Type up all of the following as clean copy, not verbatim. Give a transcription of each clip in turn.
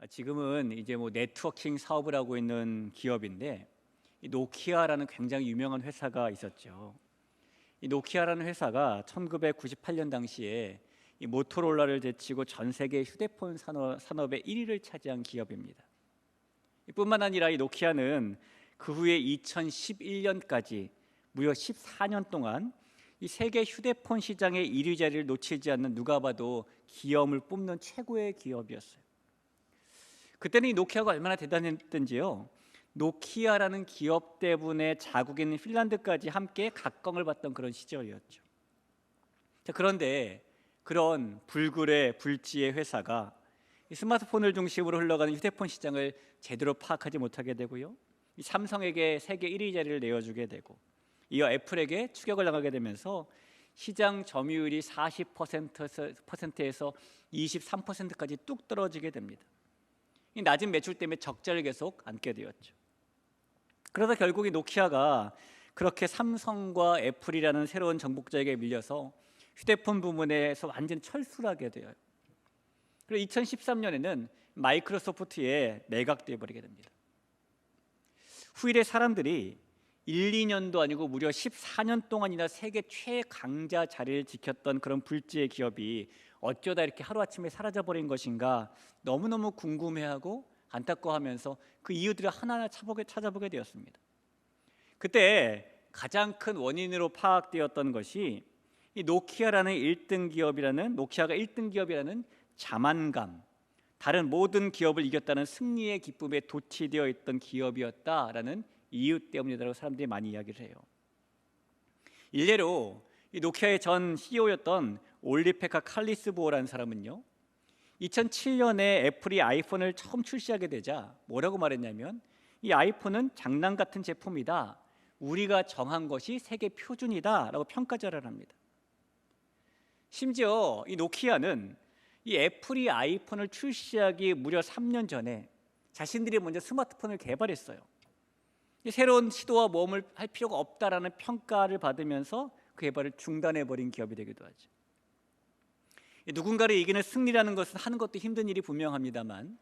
지금은 이제 네트워킹 사업을 하고 있는 기업인데, 이 노키아라는 굉장히 유명한 회사가 있었죠. 이 노키아라는 회사가 1998년 당시에 이 모토로라를 제치고 전 세계 휴대폰 산업의 1위를 차지한 기업입니다. 뿐만 아니라 이 노키아는 그 후에 2011년까지 무려 14년 동안 이 세계 휴대폰 시장의 1위 자리를 놓치지 않는, 누가 봐도 기염을 뽑는 최고의 기업이었어요. 그때는 이 노키아가 얼마나 대단했던지요, 노키아라는 기업 때문에 자국인 핀란드까지 함께 각광을 받던 그런 시절이었죠. 그런데 그런 불굴의 불지의 회사가 이 스마트폰을 중심으로 흘러가는 휴대폰 시장을 제대로 파악하지 못하게 되고요, 이 삼성에게 세계 1위 자리를 내어주게 되고, 이어 애플에게 추격을 당하게 되면서 시장 점유율이 40%에서 23%까지 뚝 떨어지게 됩니다. 이 낮은 매출 때문에 적자를 계속 안게 되었죠. 그러다 결국 이 노키아가 그렇게 삼성과 애플이라는 새로운 정복자에게 밀려서 휴대폰 부문에서 완전히 철수를 하게 돼요. 그리고 2013년에는 마이크로소프트에 매각되어 버리게 됩니다. 후일에 사람들이 1, 2년도 아니고 무려 14년 동안이나 세계 최강자 자리를 지켰던 그런 불지의 기업이 어쩌다 이렇게 하루아침에 사라져버린 것인가 너무너무 궁금해하고 안타까워하면서 그 이유들을 하나하나 찾아보게 되었습니다. 그때 가장 큰 원인으로 파악되었던 것이 이 노키아가 1등 기업이라는 자만감, 다른 모든 기업을 이겼다는 승리의 기쁨에 도취되어 있던 기업이었다라는 이유 때문이라고 사람들이 많이 이야기를 해요. 일례로 이 노키아의 전 CEO였던 올리페카 칼리스보어라는 사람은요, 2007년에 애플이 아이폰을 처음 출시하게 되자 뭐라고 말했냐면, 이 아이폰은 장난 같은 제품이다, 우리가 정한 것이 세계 표준이다 라고 평가절하를 합니다. 심지어 이 노키아는 이 애플이 아이폰을 출시하기 무려 3년 전에 자신들이 먼저 스마트폰을 개발했어요. 새로운 시도와 모험을 할 필요가 없다라는 평가를 받으면서 그 개발을 중단해버린 기업이 되기도 하죠. 누군가를 이기는 승리라는 것은 하는 것도 힘든 일이 분명합니다만,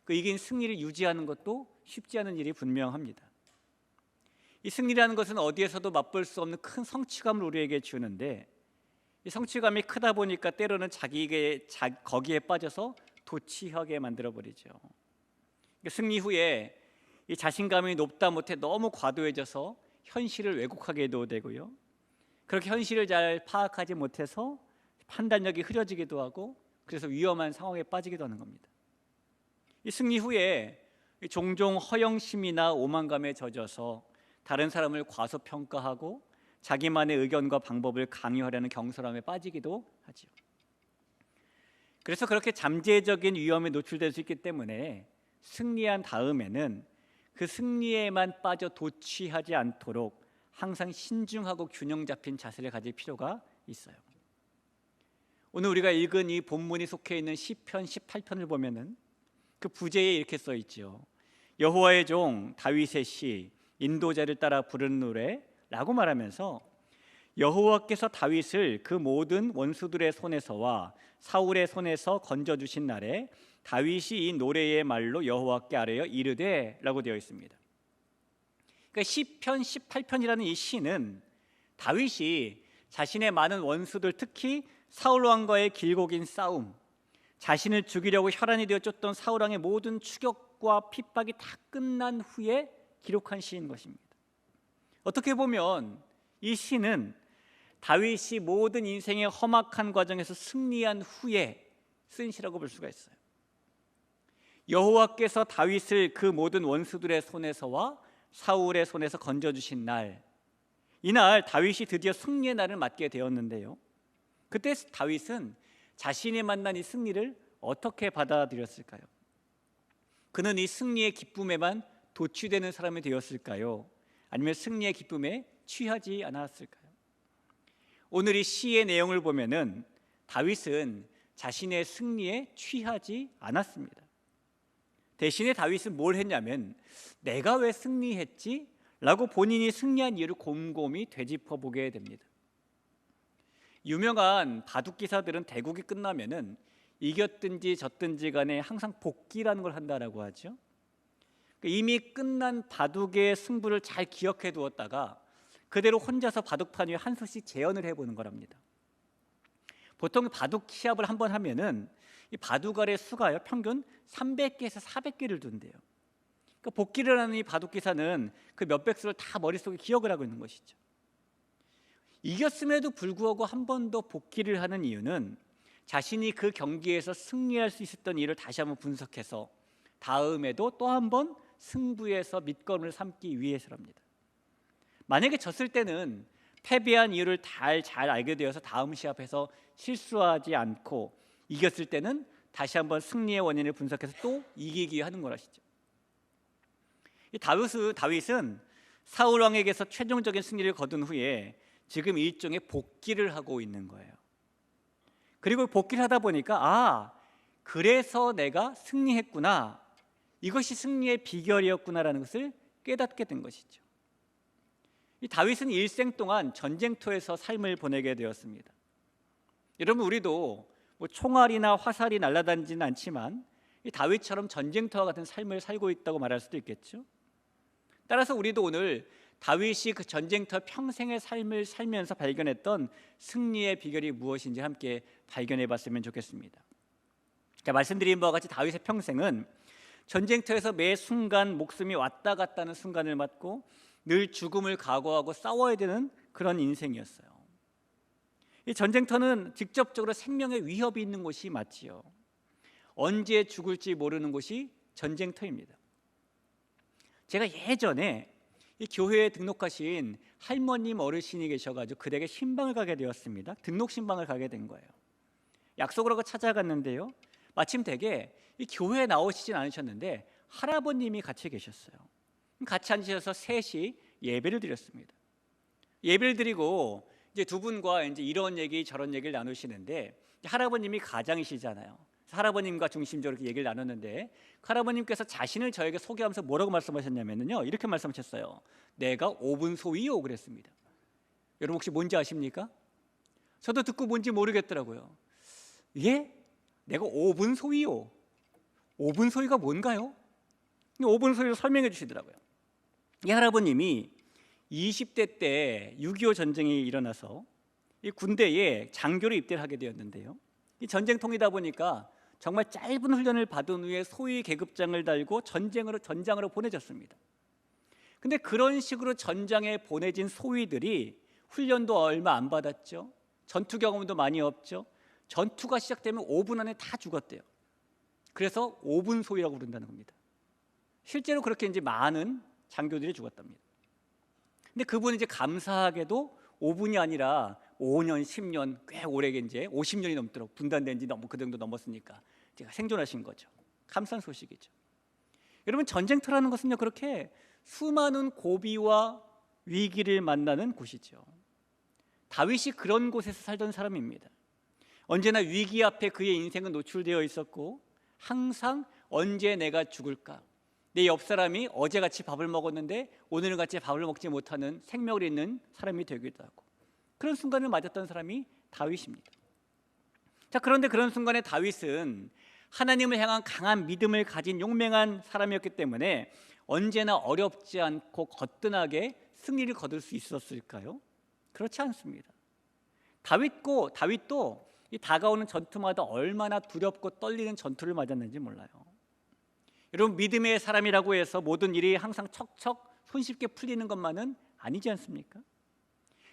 그 이긴 승리를 유지하는 것도 쉽지 않은 일이 분명합니다. 이 승리라는 것은 어디에서도 맛볼 수 없는 큰 성취감을 우리에게 주는데, 이 성취감이 크다 보니까 때로는 거기에 빠져서 도취하게 만들어버리죠. 승리 후에 이 자신감이 높다 못해 너무 과도해져서 현실을 왜곡하게도 되고요, 그렇게 현실을 잘 파악하지 못해서 판단력이 흐려지기도 하고, 그래서 위험한 상황에 빠지기도 하는 겁니다. 이 승리 후에 종종 허영심이나 오만감에 젖어서 다른 사람을 과소평가하고 자기만의 의견과 방법을 강요하려는 경솔함에 빠지기도 하죠. 그래서 그렇게 잠재적인 위험에 노출될 수 있기 때문에 승리한 다음에는 그 승리에만 빠져 도취하지 않도록 항상 신중하고 균형 잡힌 자세를 가질 필요가 있어요. 오늘 우리가 읽은 이 본문이 속해 있는 시편 18편을 보면은 그 부제에 이렇게 써 있죠. 여호와의 종 다윗의 시, 인도자를 따라 부르는 노래라고 말하면서, 여호와께서 다윗을 그 모든 원수들의 손에서와 사울의 손에서 건져주신 날에 다윗이 이 노래의 말로 여호와께 아뢰어 이르되 라고 되어 있습니다. 그러니까 시편 18편이라는 이 시는 다윗이 자신의 많은 원수들, 특히 사울왕과의 길고 긴 싸움, 자신을 죽이려고 혈안이 되어 쫓던 사울왕의 모든 추격과 핍박이 다 끝난 후에 기록한 시인 것입니다. 어떻게 보면 이 시는 다윗이 모든 인생의 험악한 과정에서 승리한 후에 쓴 시라고 볼 수가 있어요. 여호와께서 다윗을 그 모든 원수들의 손에서와 사울의 손에서 건져주신 날, 이날 다윗이 드디어 승리의 날을 맞게 되었는데요, 그때 다윗은 자신이 만난 이 승리를 어떻게 받아들였을까요? 그는 이 승리의 기쁨에만 도취되는 사람이 되었을까요? 아니면 승리의 기쁨에 취하지 않았을까요? 오늘 이 시의 내용을 보면은 다윗은 자신의 승리에 취하지 않았습니다. 대신에 다윗은 뭘 했냐면, 내가 왜 승리했지? 라고 본인이 승리한 이유를 곰곰이 되짚어 보게 됩니다. 유명한 바둑 기사들은 대국이 끝나면은 이겼든지 졌든지 간에 항상 복기라는 걸 한다라고 하죠. 이미 끝난 바둑의 승부를 잘 기억해 두었다가 그대로 혼자서 바둑판 위에 한 수씩 재현을 해보는 거랍니다. 보통 바둑 시합을 한번 하면은 이 바둑알의 수가요 평균 300개에서 400개를 둔대요. 그러니까 복기를 하는 이 바둑 기사는 그 몇백 수를 다 머릿속에 기억을 하고 있는 것이죠. 이겼음에도 불구하고 한 번 더 복기를 하는 이유는 자신이 그 경기에서 승리할 수 있었던 일을 다시 한번 분석해서 다음에도 또 한 번 승부에서 밑거름을 삼기 위해서랍니다. 만약에 졌을 때는 패배한 이유를 잘 알게 되어서 다음 시합에서 실수하지 않고, 이겼을 때는 다시 한번 승리의 원인을 분석해서 또 이기기 하는 거라시죠. 이 다윗은 사울 왕에게서 최종적인 승리를 거둔 후에 지금 일종의 복기를 하고 있는 거예요. 그리고 복기를 하다 보니까 그래서 내가 승리했구나, 이것이 승리의 비결이었구나라는 것을 깨닫게 된 것이죠. 이 다윗은 일생 동안 전쟁터에서 삶을 보내게 되었습니다. 여러분, 우리도 뭐 총알이나 화살이 날아다니지는 않지만 이 다윗처럼 전쟁터와 같은 삶을 살고 있다고 말할 수도 있겠죠. 따라서 우리도 오늘 다윗이 그 전쟁터 평생의 삶을 살면서 발견했던 승리의 비결이 무엇인지 함께 발견해 봤으면 좋겠습니다. 자, 말씀드린 바와 같이 다윗의 평생은 전쟁터에서 매 순간 목숨이 왔다 갔다 하는 순간을 맞고 늘 죽음을 각오하고 싸워야 되는 그런 인생이었어요. 이 전쟁터는 직접적으로 생명의 위협이 있는 곳이 맞지요. 언제 죽을지 모르는 곳이 전쟁터입니다. 제가 예전에 이 교회에 등록하신 할머님 어르신이 계셔가지고 그댁에 신방을 가게 되었습니다. 등록 신방을 가게 된 거예요. 약속을 하고 찾아갔는데요, 마침 댁에 이 교회에 나오시진 않으셨는데 할아버님이 같이 계셨어요. 같이 앉으셔서 셋이 예배를 드렸습니다. 예배를 드리고 이제 두 분과 이제 이런 얘기 저런 얘기를 나누시는데, 할아버님이 가장이시잖아요. 할아버님과 중심적으로 이렇게 얘기를 나눴는데 할아버님께서 자신을 저에게 소개하면서 뭐라고 말씀하셨냐면요, 이렇게 말씀하셨어요. 내가 5분 소위요 그랬습니다. 여러분 혹시 뭔지 아십니까? 저도 듣고 뭔지 모르겠더라고요. 예? 내가 5분 소위요. 5분 소위가 뭔가요? 5분 소위를 설명해 주시더라고요. 이 할아버님이 20대 때 6.25 전쟁이 일어나서 이 군대에 장교로 입대를 하게 되었는데요, 이 전쟁통이다 보니까 정말 짧은 훈련을 받은 후에 소위 계급장을 달고 전장으로 보내졌습니다. 근데 그런 식으로 전장에 보내진 소위들이 훈련도 얼마 안 받았죠. 전투 경험도 많이 없죠. 전투가 시작되면 5분 안에 다 죽었대요. 그래서 5분 소위라고 부른다는 겁니다. 실제로 그렇게 이제 많은 장교들이 죽었답니다. 근데 그분이 이제 감사하게도 5분이 아니라 5년, 10년, 꽤 오래, 이제 50년이 넘도록 분단된 지 너무 그 정도 넘었으니까 제가 생존하신 거죠. 감사한 소식이죠. 여러분, 전쟁터라는 것은요, 그렇게 수많은 고비와 위기를 만나는 곳이죠. 다윗이 그런 곳에서 살던 사람입니다. 언제나 위기 앞에 그의 인생은 노출되어 있었고, 항상 언제 내가 죽을까, 내 옆 사람이 어제같이 밥을 먹었는데 오늘은 같이 밥을 먹지 못하는 생명을 잃는 사람이 되기도 하고, 그런 순간을 맞았던 사람이 다윗입니다. 자, 그런데 그런 순간에 다윗은 하나님을 향한 강한 믿음을 가진 용맹한 사람이었기 때문에 언제나 어렵지 않고 거뜬하게 승리를 거둘 수 있었을까요? 그렇지 않습니다. 다윗도 이 다가오는 전투마다 얼마나 두렵고 떨리는 전투를 맞았는지 몰라요. 여러분, 믿음의 사람이라고 해서 모든 일이 항상 척척 손쉽게 풀리는 것만은 아니지 않습니까?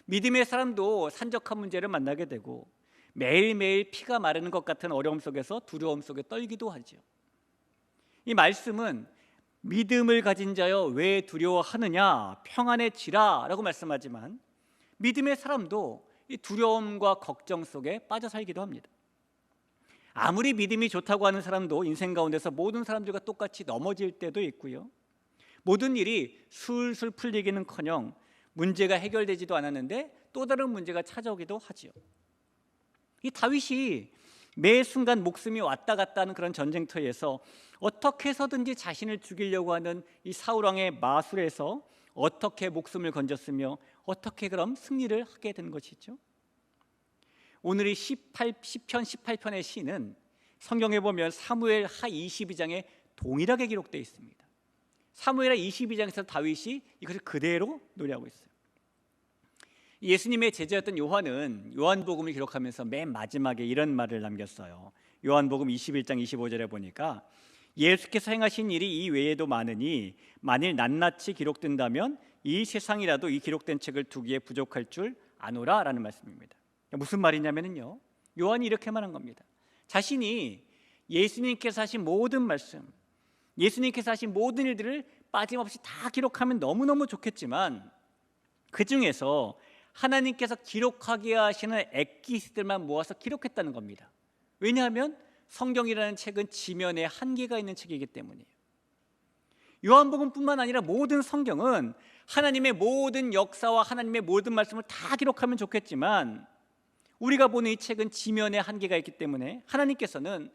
믿음의 사람도 산적한 문제를 만나게 되고 매일매일 피가 마르는 것 같은 어려움 속에서 두려움 속에 떨기도 하죠. 이 말씀은 믿음을 가진 자여 왜 두려워하느냐, 평안해지라 라고 말씀하지만 믿음의 사람도 이 두려움과 걱정 속에 빠져 살기도 합니다. 아무리 믿음이 좋다고 하는 사람도 인생 가운데서 모든 사람들과 똑같이 넘어질 때도 있고요, 모든 일이 술술 풀리기는커녕 문제가 해결되지도 않았는데 또 다른 문제가 찾아오기도 하지요. 이 다윗이 매 순간 목숨이 왔다 갔다 하는 그런 전쟁터에서 어떻게 해서든지 자신을 죽이려고 하는 이 사울왕의 마술에서 어떻게 목숨을 건졌으며 어떻게 그럼 승리를 하게 된 것이죠. 오늘 이 시편 18편의 시는 성경에 보면 사무엘 하 22장에 동일하게 기록되어 있습니다. 사무엘 하 22장에서 다윗이 이것을 그대로 노래하고 있어요. 예수님의 제자였던 요한은 요한복음을 기록하면서 맨 마지막에 이런 말을 남겼어요. 요한복음 21장 25절에 보니까 예수께서 행하신 일이 이 외에도 많으니 만일 낱낱이 기록된다면 이 세상이라도 이 기록된 책을 두기에 부족할 줄 아노라 라는 말씀입니다. 무슨 말이냐면요, 요한이 이렇게 말한 겁니다. 자신이 예수님께서 하신 모든 말씀, 예수님께서 하신 모든 일들을 빠짐없이 다 기록하면 너무너무 좋겠지만 그 중에서 하나님께서 기록하게 하시는 엑기스들만 모아서 기록했다는 겁니다. 왜냐하면 성경이라는 책은 지면에 한계가 있는 책이기 때문이에요. 요한복음뿐만 아니라 모든 성경은 하나님의 모든 역사와 하나님의 모든 말씀을 다 기록하면 좋겠지만 우리가 보는 이 책은 지면에 한계가 있기 때문에 하나님께서는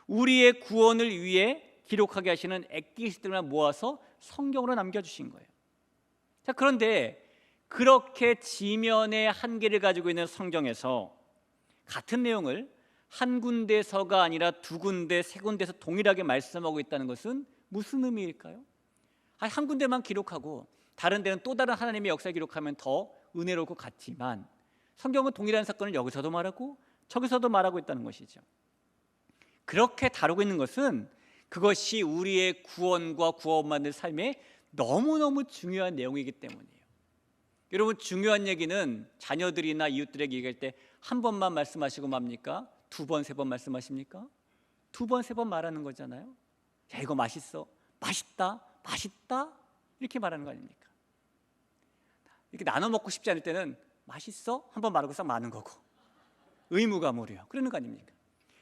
우리의 구원을 위해 기록하게 하시는 엑기스들만 모아서 성경으로 남겨주신 거예요. 자, 그런데 그렇게 지면의 한계를 가지고 있는 성경에서 같은 내용을 한 군데서가 아니라 두 군데, 세 군데서 동일하게 말씀하고 있다는 것은 무슨 의미일까요? 한 군데만 기록하고 다른 데는 또 다른 하나님의 역사를 기록하면 더 은혜로울 것 같지만 성경은 동일한 사건을 여기서도 말하고 저기서도 말하고 있다는 것이죠. 그렇게 다루고 있는 것은 그것이 우리의 구원과 구원받는 삶에 너무너무 중요한 내용이기 때문이에요. 여러분, 중요한 얘기는 자녀들이나 이웃들에게 얘기할 때 한 번만 말씀하시고 맙니까? 두 번, 세 번 말씀하십니까? 두 번, 세 번 말하는 거잖아요. 야, 이거 맛있어, 맛있다, 맛있다 이렇게 말하는 거 아닙니까? 이렇게 나눠 먹고 싶지 않을 때는 맛있어? 한 번 말하고 싹 마는 거고 의무감으로요. 그러는 거 아닙니까?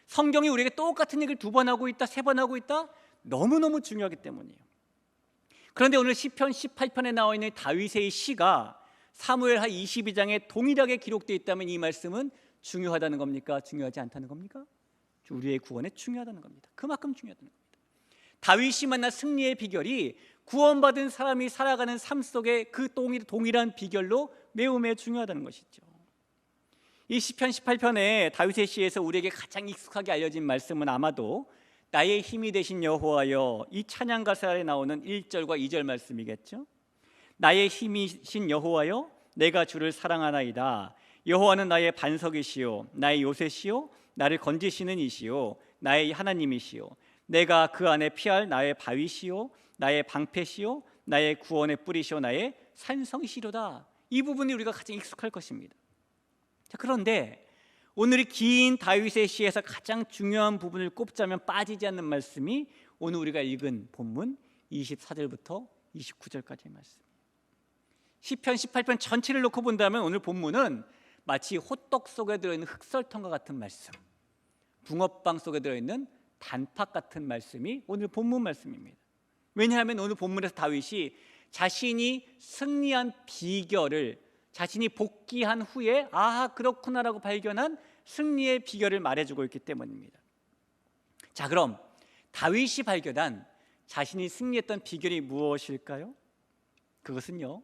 성경이 우리에게 똑같은 얘기를 두 번 하고 있다, 세 번 하고 있다, 너무너무 중요하기 때문이에요. 그런데 오늘 시편 18편에 나와 있는 다윗의 시가 사무엘하 22장에 동일하게 기록되어 있다면 이 말씀은 중요하다는 겁니까? 중요하지 않다는 겁니까? 우리의 구원에 중요하다는 겁니다. 그만큼 중요하다는 겁니다. 다윗이 만난 승리의 비결이 구원받은 사람이 살아가는 삶 속에 그 동일한 비결로 매우 중요하다는 것이죠. 이 시편 18편의 다윗의 시에서 우리에게 가장 익숙하게 알려진 말씀은 아마도 나의 힘이 되신 여호와여, 이 찬양 가사에 나오는 1절과 2절 말씀이겠죠. 나의 힘이신 여호와여, 내가 주를 사랑하나이다. 여호와는 나의 반석이시요 나의 요새시요 나를 건지시는 이시요 나의 하나님이시요 내가 그 안에 피할 나의 바위시요 나의 방패시요 나의 구원의 뿌리시요 나의 산성이시로다. 이 부분이 우리가 가장 익숙할 것입니다. 자, 그런데 오늘 긴 다윗의 시에서 가장 중요한 부분을 꼽자면 빠지지 않는 말씀이 오늘 우리가 읽은 본문 24절부터 29절까지의 말씀이에요. 시편 18편 전체를 놓고 본다면 오늘 본문은 마치 호떡 속에 들어있는 흑설탕과 같은 말씀, 붕어빵 속에 들어있는 단팥 같은 말씀이 오늘 본문 말씀입니다. 왜냐하면 오늘 본문에서 다윗이 자신이 승리한 비결을, 자신이 복귀한 후에 아 그렇구나라고 발견한 승리의 비결을 말해주고 있기 때문입니다. 자, 그럼 다윗이 발견한 자신이 승리했던 비결이 무엇일까요? 그것은요,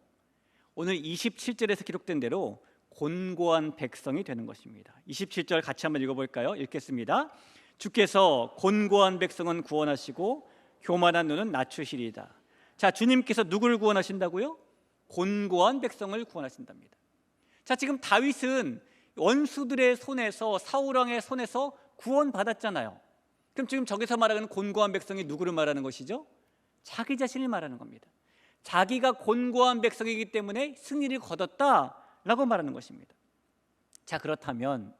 오늘 27절에서 기록된 대로 곤고한 백성이 되는 것입니다. 27절 같이 한번 읽어볼까요? 읽겠습니다. 주께서 곤고한 백성은 구원하시고 교만한 눈은 낮추시리이다. 자, 주님께서 누구를 구원하신다고요? 곤고한 백성을 구원하신답니다. 자, 지금 다윗은 원수들의 손에서, 사울왕의 손에서 구원받았잖아요. 그럼 지금 저기서 말하는 곤고한 백성이 누구를 말하는 것이죠? 자기 자신을 말하는 겁니다. 자기가 곤고한 백성이기 때문에 승리를 거뒀다라고 말하는 것입니다. 자, 그렇다면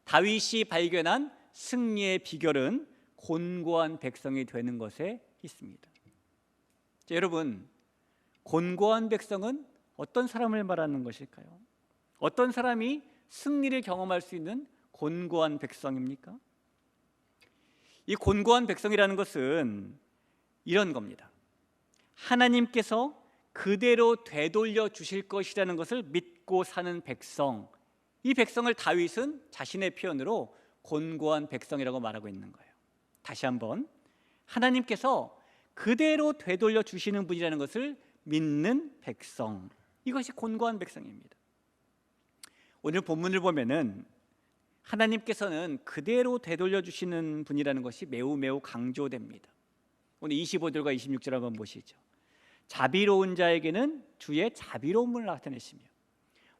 다윗이 발견한 승리의 비결은 곤고한 백성이 되는 것에 있습니다. 자, 여러분, 곤고한 백성은 어떤 사람을 말하는 것일까요? 어떤 사람이 승리를 경험할 수 있는 곤고한 백성입니까? 이 곤고한 백성이라는 것은 이런 겁니다. 하나님께서 그대로 되돌려 주실 것이라는 것을 믿고 사는 백성, 이 백성을 다윗은 자신의 표현으로 곤고한 백성이라고 말하고 있는 거예요. 다시 한번, 하나님께서 그대로 되돌려 주시는 분이라는 것을 믿는 백성, 이것이 곤고한 백성입니다. 오늘 본문을 보면은 하나님께서는 그대로 되돌려 주시는 분이라는 것이 매우 매우 강조됩니다. 오늘 25절과 26절 한번 보시죠. 자비로운 자에게는 주의 자비로움을 나타내시며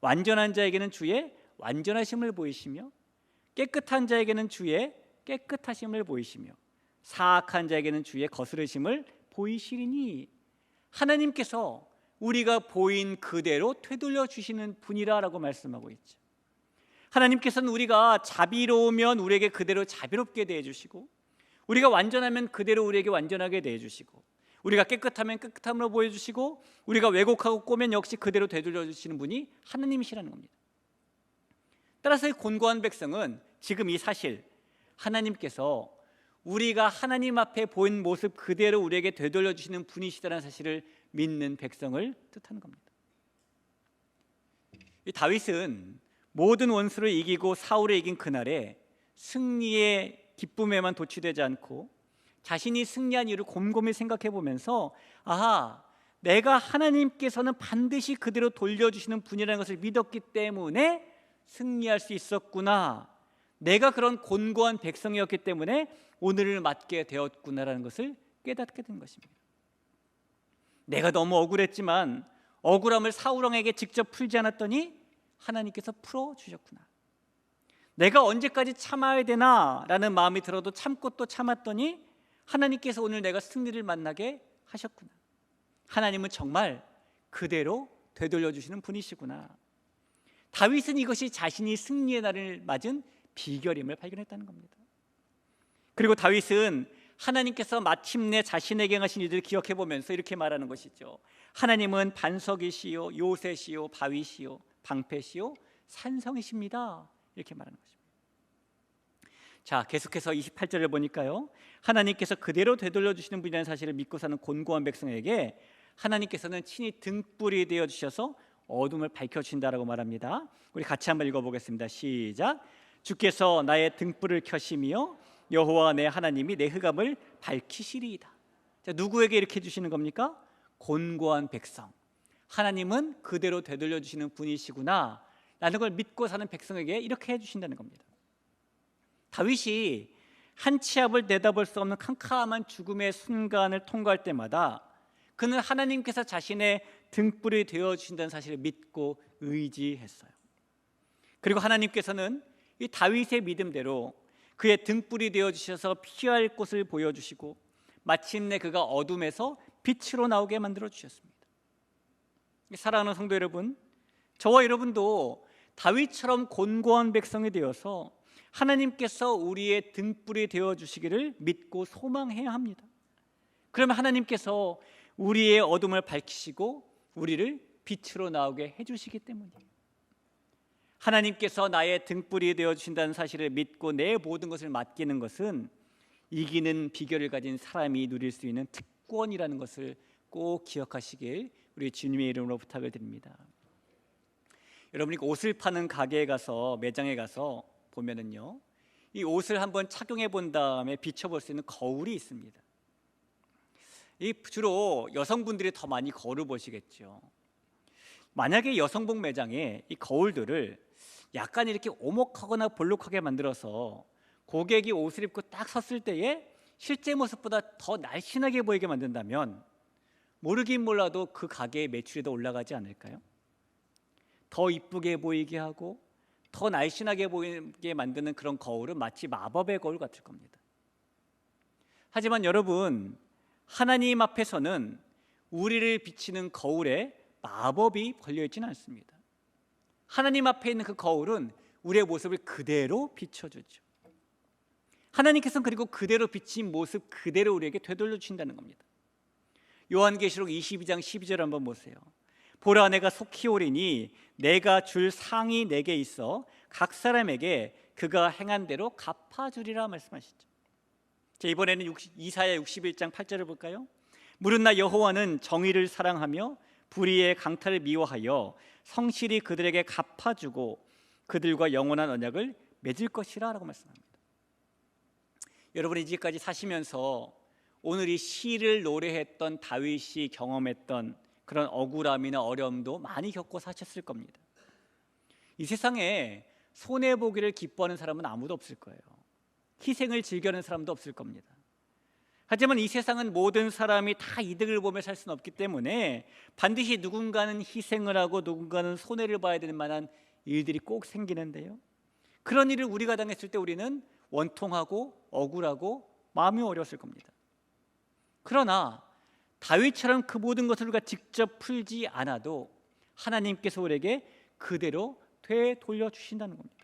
완전한 자에게는 주의 완전하심을 보이시며 깨끗한 자에게는 주의 깨끗하심을 보이시며 사악한 자에게는 주의 거스르심을 보이시리니 하나님께서 우리가 보인 그대로 되돌려 주시는 분이라고 말씀하고 있죠. 하나님께서는 우리가 자비로우면 우리에게 그대로 자비롭게 대해 주시고 우리가 완전하면 그대로 우리에게 완전하게 대해 주시고 우리가 깨끗하면 깨끗함으로 보여주시고 우리가 왜곡하고 꼬면 역시 그대로 되돌려 주시는 분이 하나님이시라는 겁니다. 따라서 이 곤고한 백성은 지금 이 사실, 하나님께서 우리가 하나님 앞에 보인 모습 그대로 우리에게 되돌려 주시는 분이시다는 사실을 믿는 백성을 뜻하는 겁니다. 이 다윗은 모든 원수를 이기고 사울을 이긴 그날에 승리의 기쁨에만 도취되지 않고 자신이 승리한 이유를 곰곰이 생각해 보면서 아하, 내가 하나님께서는 반드시 그대로 돌려주시는 분이라는 것을 믿었기 때문에 승리할 수 있었구나, 내가 그런 곤고한 백성이었기 때문에 오늘을 맞게 되었구나라는 것을 깨닫게 된 것입니다. 내가 너무 억울했지만 억울함을 사울왕에게 직접 풀지 않았더니 하나님께서 풀어주셨구나. 내가 언제까지 참아야 되나 라는 마음이 들어도 참고 또 참았더니 하나님께서 오늘 내가 승리를 만나게 하셨구나. 하나님은 정말 그대로 되돌려 주시는 분이시구나. 다윗은 이것이 자신이 승리의 날을 맞은 비결임을 발견했다는 겁니다. 그리고 다윗은 하나님께서 마침내 자신에게 행하신 일들을 기억해 보면서 이렇게 말하는 것이죠. 하나님은 반석이시요 요새시요 바위시요 방패시요 산성이십니다. 이렇게 말하는 것입니다. 자, 계속해서 28절을 보니까요, 하나님께서 그대로 되돌려 주시는 분이라는 사실을 믿고 사는 곤고한 백성에게 하나님께서는 친히 등불이 되어 주셔서 어둠을 밝혀주신다라고 말합니다. 우리 같이 한번 읽어보겠습니다. 시작. 주께서 나의 등불을 켜시며 여호와 내 하나님이 내 흑암을 밝히시리이다. 자, 누구에게 이렇게 해주시는 겁니까? 곤고한 백성. 하나님은 그대로 되돌려 주시는 분이시구나 라는 걸 믿고 사는 백성에게 이렇게 해주신다는 겁니다. 다윗이 한 치 앞을 내다볼 수 없는 캄캄한 죽음의 순간을 통과할 때마다 그는 하나님께서 자신의 등불이 되어주신다는 사실을 믿고 의지했어요. 그리고 하나님께서는 이 다윗의 믿음대로 그의 등불이 되어주셔서 피할 곳을 보여주시고 마침내 그가 어둠에서 빛으로 나오게 만들어 주셨습니다. 사랑하는 성도 여러분, 저와 여러분도 다윗처럼 곤고한 백성이 되어서 하나님께서 우리의 등불이 되어주시기를 믿고 소망해야 합니다. 그러면 하나님께서 우리의 어둠을 밝히시고 우리를 빛으로 나오게 해주시기 때문이에요. 하나님께서 나의 등불이 되어주신다는 사실을 믿고 내 모든 것을 맡기는 것은 이기는 비결을 가진 사람이 누릴 수 있는 특권이라는 것을 꼭 기억하시길 우리 주님의 이름으로 부탁을 드립니다. 여러분이 옷을 파는 가게에 가서, 매장에 가서 보면은요, 이 옷을 한번 착용해 본 다음에 비춰볼 수 있는 거울이 있습니다. 이 주로 여성분들이 더 많이 거울을 보시겠죠. 만약에 여성복 매장에 이 거울들을 약간 이렇게 오목하거나 볼록하게 만들어서 고객이 옷을 입고 딱 섰을 때에 실제 모습보다 더 날씬하게 보이게 만든다면 모르긴 몰라도 그 가게의 매출이 더 올라가지 않을까요? 더 이쁘게 보이게 하고 더 날씬하게 보이게 만드는 그런 거울은 마치 마법의 거울 같을 겁니다. 하지만 여러분, 하나님 앞에서는 우리를 비치는 거울에 마법이 걸려있지는 않습니다. 하나님 앞에 있는 그 거울은 우리의 모습을 그대로 비춰주죠. 하나님께서는 그리고 그대로 비친 모습 그대로 우리에게 되돌려 주신다는 겁니다. 요한계시록 22장 12절 한번 보세요. 보라, 내가 속히 오리니 내가 줄 상이 내게 있어 각 사람에게 그가 행한 대로 갚아주리라 말씀하시죠. 자, 이번에는 이사야 61장 8절을 볼까요? 물은 나 여호와는 정의를 사랑하며 불의의 강탈을 미워하여 성실히 그들에게 갚아주고 그들과 영원한 언약을 맺을 것이라 라고 말씀합니다. 여러분이 이제까지 사시면서 오늘 이 시를 노래했던 다윗이 경험했던 그런 억울함이나 어려움도 많이 겪고 사셨을 겁니다. 이 세상에 손해보기를 기뻐하는 사람은 아무도 없을 거예요. 희생을 즐겨하는 사람도 없을 겁니다. 하지만 이 세상은 모든 사람이 다 이득을 보며 살 수는 없기 때문에 반드시 누군가는 희생을 하고 누군가는 손해를 봐야 되는 만한 일들이 꼭 생기는데요, 그런 일을 우리가 당했을 때 우리는 원통하고 억울하고 마음이 어려웠을 겁니다. 그러나 다윗처럼 그 모든 것을 우리가 직접 풀지 않아도 하나님께서 우리에게 그대로 되돌려 주신다는 겁니다.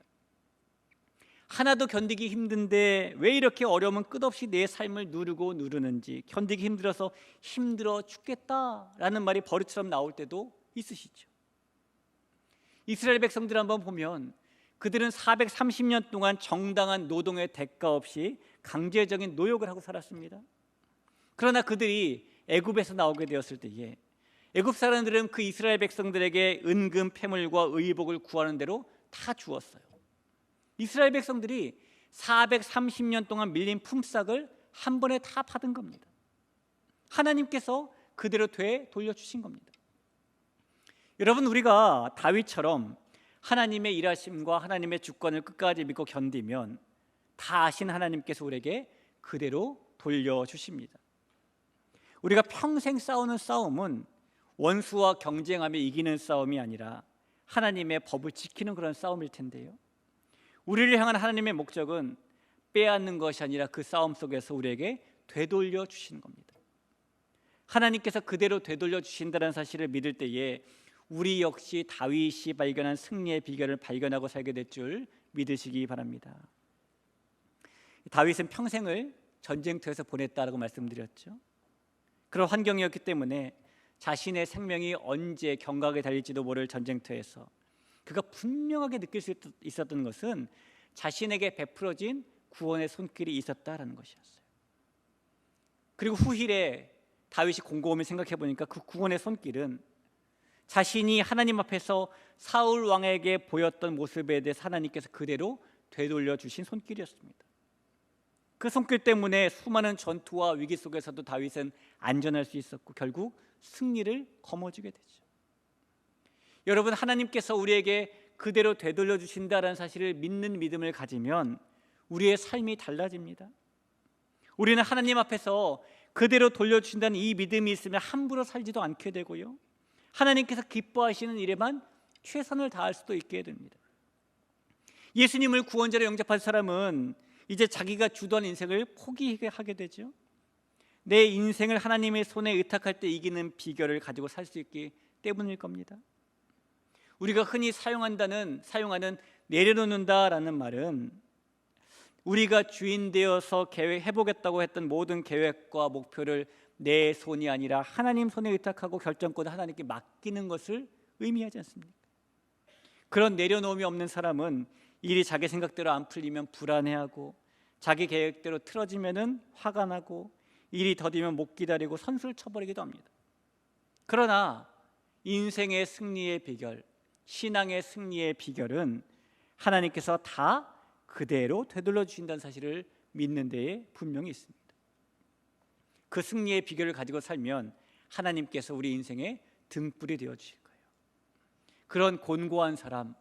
하나도 견디기 힘든데 왜 이렇게 어려움은 끝없이 내 삶을 누르는지, 견디기 힘들어서 힘들어 죽겠다라는 말이 버릇처럼 나올 때도 있으시죠. 이스라엘 백성들 한번 보면 그들은 430년 동안 정당한 노동의 대가 없이 강제적인 노역을 하고 살았습니다. 그러나 그들이 애굽에서 나오게 되었을 때에 애굽 사람들은 그 이스라엘 백성들에게 은금, 패물과 의복을 구하는 대로 다 주었어요. 이스라엘 백성들이 430년 동안 밀린 품삯을 한 번에 다 받은 겁니다. 하나님께서 그대로 되돌려주신 겁니다. 여러분, 우리가 다윗처럼 하나님의 일하심과 하나님의 주권을 끝까지 믿고 견디면 다 아신 하나님께서 우리에게 그대로 돌려주십니다. 우리가 평생 싸우는 싸움은 원수와 경쟁하며 이기는 싸움이 아니라 하나님의 법을 지키는 그런 싸움일 텐데요, 우리를 향한 하나님의 목적은 빼앗는 것이 아니라 그 싸움 속에서 우리에게 되돌려 주시는 겁니다. 하나님께서 그대로 되돌려 주신다는 사실을 믿을 때에 우리 역시 다윗이 발견한 승리의 비결을 발견하고 살게 될 줄 믿으시기 바랍니다. 다윗은 평생을 전쟁터에서 보냈다라고 말씀드렸죠. 그런 환경이었기 때문에 자신의 생명이 언제 경각에 달릴지도 모를 전쟁터에서 그가 분명하게 느낄 수 있었던 것은 자신에게 베풀어진 구원의 손길이 있었다라는 것이었어요. 그리고 후일에 다윗이 곰곰이 생각해 보니까 그 구원의 손길은 자신이 하나님 앞에서 사울 왕에게 보였던 모습에 대해서 하나님께서 그대로 되돌려 주신 손길이었습니다. 그 손길 때문에 수많은 전투와 위기 속에서도 다윗은 안전할 수 있었고 결국 승리를 거머쥐게 되죠. 여러분, 하나님께서 우리에게 그대로 되돌려 주신다라는 사실을 믿는 믿음을 가지면 우리의 삶이 달라집니다. 우리는 하나님 앞에서 그대로 돌려주신다는 이 믿음이 있으면 함부로 살지도 않게 되고요, 하나님께서 기뻐하시는 일에만 최선을 다할 수도 있게 됩니다. 예수님을 구원자로 영접한 사람은 이제 자기가 주도한 인생을 포기하게 되죠. 내 인생을 하나님의 손에 의탁할 때 이기는 비결을 가지고 살 수 있기 때문일 겁니다. 우리가 흔히 사용하는 내려놓는다라는 말은 우리가 주인 되어서 계획해보겠다고 했던 모든 계획과 목표를 내 손이 아니라 하나님 손에 의탁하고 결정권을 하나님께 맡기는 것을 의미하지 않습니까? 그런 내려놓음이 없는 사람은 일이 자기 생각대로 안 풀리면 불안해하고, 자기 계획대로 틀어지면 화가 나고, 일이 더디면 못 기다리고 선수를 쳐버리기도 합니다. 그러나 인생의 승리의 비결, 신앙의 승리의 비결은 하나님께서 다 그대로 되돌려 주신다는 사실을 믿는 데에 분명히 있습니다. 그 승리의 비결을 가지고 살면 하나님께서 우리 인생의 등불이 되어 주실 거예요. 그런 곤고한 사람,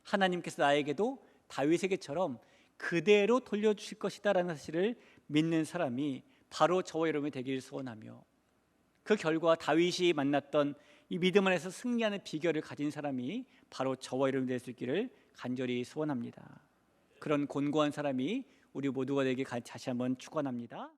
하나님께서 나에게도 다윗에게처럼 그대로 돌려주실 것이다라는 사실을 믿는 사람이 바로 저와 여러분이 되기를 소원하며, 그 결과 다윗이 만났던 이 믿음 안에서 승리하는 비결을 가진 사람이 바로 저와 여러분이 될 수 있기를 간절히 소원합니다. 그런 곤고한 사람이 우리 모두가 되길 다시 한번 축원합니다.